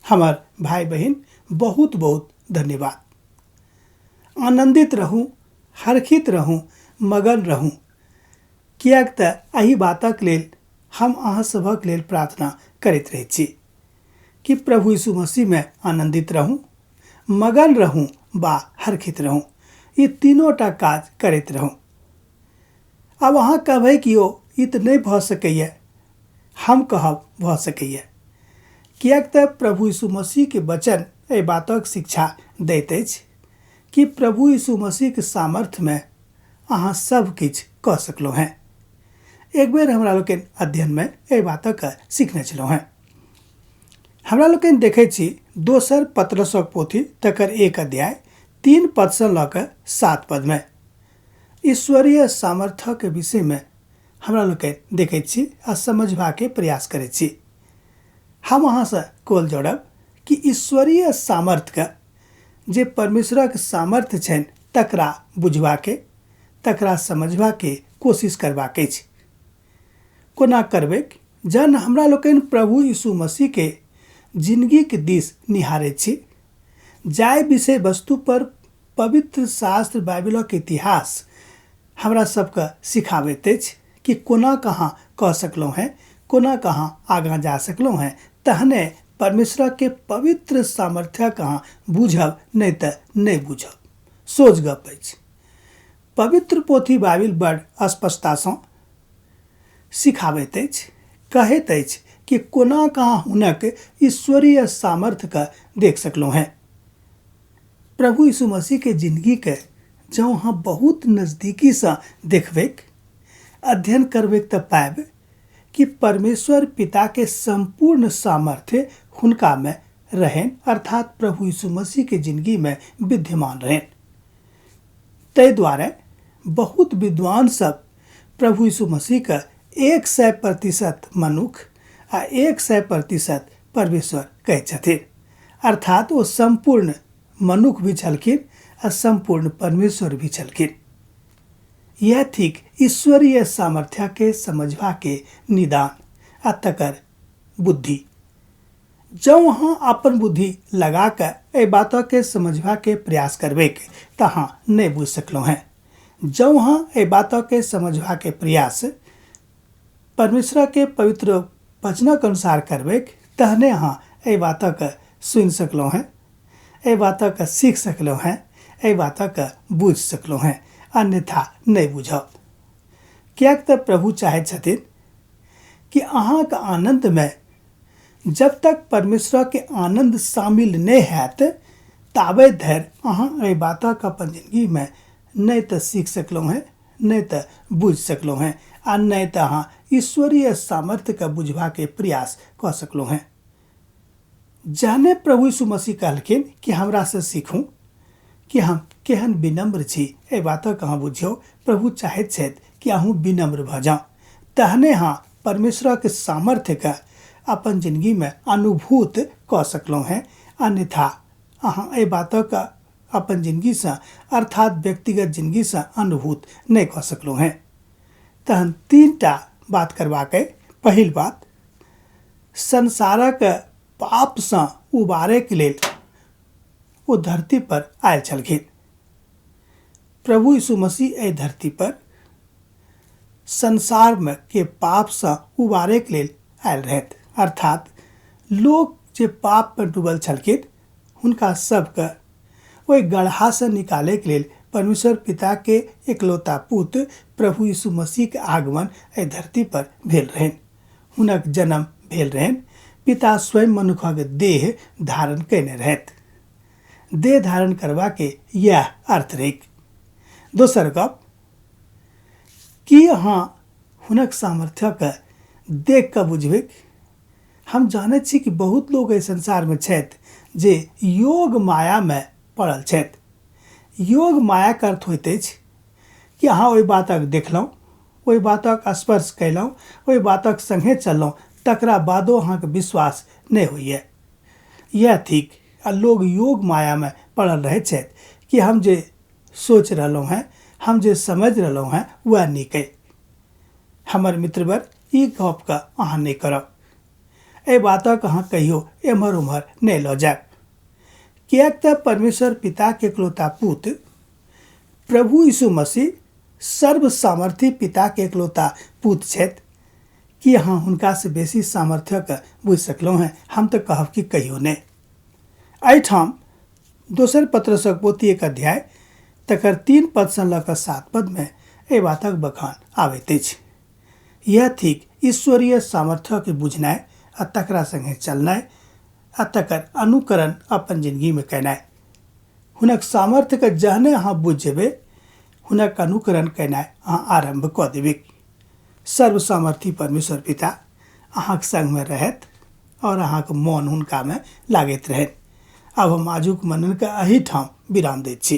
हमार भाई बहन बहुत बहुत धन्यवाद। आनंदित रहूं, हर्षित रहूं, मगन रहूं, कियाक त एही बातक लेल हम अहाँ सभक लेल प्रार्थना करैत रहै छी कि प्रभु यीशु मसीह में आनंदित रहूं, मगन रहूं बा हर्षित रहूं, ई तीनोटा काज करैत रहूं। अब अहाँ कहबै कि यौ ई तऽ नहीं भ सकैए, हम कहब भ सकैए, कियाक त प्रभु यीशु मसीह के वचन एहि बातक शिक्षा दैत अछि कि प्रभु यीशु मसीह के सामर्थ्य में अहाँ सब किछ कऽ सकलहुँ हैं। एक बेर हमरा लोकनि अध्ययन में एहि बातक सीखने छलहुँ हैं। हमरा लोकनि देखै छी दोसर पतरसक पोथी तकर 1 अध्याय 3 पद से लऽ कऽ 7 पद में ईश्वरीय सामर्थ्य के विषय में हमरा लोकनि देखै छी आ समझबाके प्रयास करै छी। हम अहाँ से कोल जोड़ब कि ईश्वरीय सामर्थ्य जे परमेश्वरक सामर्थ्य छनि तकरा बुझबाके, तकरा समझबाके कोशिश करबाक अछि। कोना करबै? जहन हमरा लोकनि प्रभु यीशु मसीह के जिंदगी के दिस निहारै छी, जाय विषय वस्तु पर पवित्र शास्त्र बाइबलक इतिहास हमरा सबके सिखाबैत अछि कि कोना कहाँ कऽ सकलहुँ हैं, कोना कहाँ आगाँ जा सकलहुँ हैं, तहने परमेश्वर के पवित्र सामर्थ्य कहाँ बुझब नहीं तऽ नहीं बुझब, सोझ गप अछि। पवित्र पोथी बाइबल बड़ स्पष्टता सँ सिखाबैत अछि, कहैत अछि कि कोना कहाँ हुनक ईश्वरीय सामर्थ्य के देख सकलहुँ हैं। प्रभु यीशु मसीह के जिंदगी के जँ अहाँ बहुत नजदीकी से देखबैक, अध्ययन करबैक तऽ पाएब कि परमेश्वर पिता के संपूर्ण सामर्थ्य हुनका में रहन, अर्थात प्रभु यीशु मसीह के जिंदगी में विद्यमान रहन। तै द्वारे बहुत विद्वान सब प्रभु यीशु मसीह के 100% मनुख आ 100% परमेश्वर कहै छथिन, अर्थात वो संपूर्ण मनुख भी छलखिन आ संपूर्ण परमेश्वर भी छलखिन। यह ठीक ईश्वरीय सामर्थ्य के समझवा के निदान आ तकर बुद्धि। जँ अहाँ अपन बुद्धि लगा के एहि बातों के समझवा के प्रयास करबै तऽ अहाँ नहीं बुझ सकलहुँ हैं। जँ अहाँ एहि बातों के समझवा के प्रयास परमेश्वर के पवित्र वचनक अनुसार करबै तहने अहाँ एहि बातों के सुनि सकलहुँ हैं, एहि बातों के सीख सकलहुँ हैं, एहि बातों के बुझ सकलहुँ हैं, अन्यथा नहीं बुझब। कियाक तऽ प्रभु चाहैत छथिन कि अहाँक आनंद में जब तक परमेश्वर के आनंद शामिल नहीं हैत ताबे धरि अहाँ एहि बातक अपन जिंदगी में नहीं तऽ सीख सकलहुँ हैं, नहीं तऽ बुझ सकलहुँ हैं, आ नहीं तऽ अहाँ ईश्वरीय सामर्थ्य के बुझबा के प्रयास कऽ सकलहुँ हैं। जहने प्रभु यीशु मसीह कहलखिन कि हमरा से सीखू कि हम केहन विनम्र छी, एहि बातक अहाँ बुझियौ। प्रभु चाहैत छथि कि अहूँ विनम्र भऽ जाउ, तहने अहाँ परमेश्वर के सामर्थ्य के अपन जिंदगी में अनुभूत कऽ सकलहुँ हैं, अन्यथा अहाँ एहि बातक अपन जिंदगी से अर्थात व्यक्तिगत जिंदगी से अनुभूत नहीं कऽ सकलहुँ हैं। तहन 3टा बात करबाक अइ। पहिल बात, संसारक पाप से उबारै के लेल वो धरती पर आयल छलखिन। प्रभु यीशु मसीह एहि धरती पर संसार में के पाप से उबारै के लेल आयल रहथि, अर्थात लोग जे पाप में डूबल छलखिन हुनका सबके ओहि गड्ढा से निकाले के लेल परमेश्वर पिता के एकलौता पुत्र प्रभु यीशु मसीह के आगमन एहि धरती पर भेल रहन, हुनक जन्म भेल रहन। पिता स्वयं मनुखक देह धारण कयने रहथि। देह धारण करबा के यह अर्थ रहैक। दोसर गप, कि अहाँ हुनक सामर्थ्य के देख कऽ बुझबै। हम जानैत छी कि बहुत लोग एहि संसार में छथि जे योग माया में पड़ल छथि। योग माया के अर्थ होइत अछि कि अहाँ ओहि बातक देखलहुँ, ओहि बातक स्पर्श कयलहुँ, ओहि बातक संगे चललहुँ, तकरा बादो अहाँके विश्वास नहीं होइए। यह ठीक आ लोग योग माया में पड़ल रहै छथि कि हम जे सोच रहलहुँ हैं, हम जे समझ रहलहुँ हैं वह नीक अइ। हमर मित्रवर ई गप के अहाँ नहीं करब। ए बातक अहाँ कहियो एम्हर उम्हर नहीं लऽ जायब, किएक तऽ परमेश्वर पिता के इकलौता पुत्र प्रभु यीशु मसीह सर्व सामर्थी पिता के इकलौता पुत्र छथि। कि अहाँ हुनका से बेसी सामर्थ्यक बुझि सकलहुँ हैं? हम तऽ कहब कि कहियो नहि। एहिठाम दोसर पत्रसक पोथी 1 अध्याय तकर 3 पद से लऽ कऽ 7 पद में एहि बातक बखान आबैत अछि। यह थिक ईश्वरीय सामर्थ्य के बुझनाइ आ तकरा संगे चलनाइ आ तकर अनुकरण अपन जिंदगी में केनाइ। हुनक सामर्थ्य के जहने अहाँ बुझि जेबै, हुनक अनुकरण केनाइ अहाँ आरंभ कऽ देबै। सर्वसामर्थी परमेश्वर पिता अहाँक संग में रहत और अहाँक मन हुनका में लागैत रहत। अब हम आजुक मनन के एही ठाम विराम दैत छी।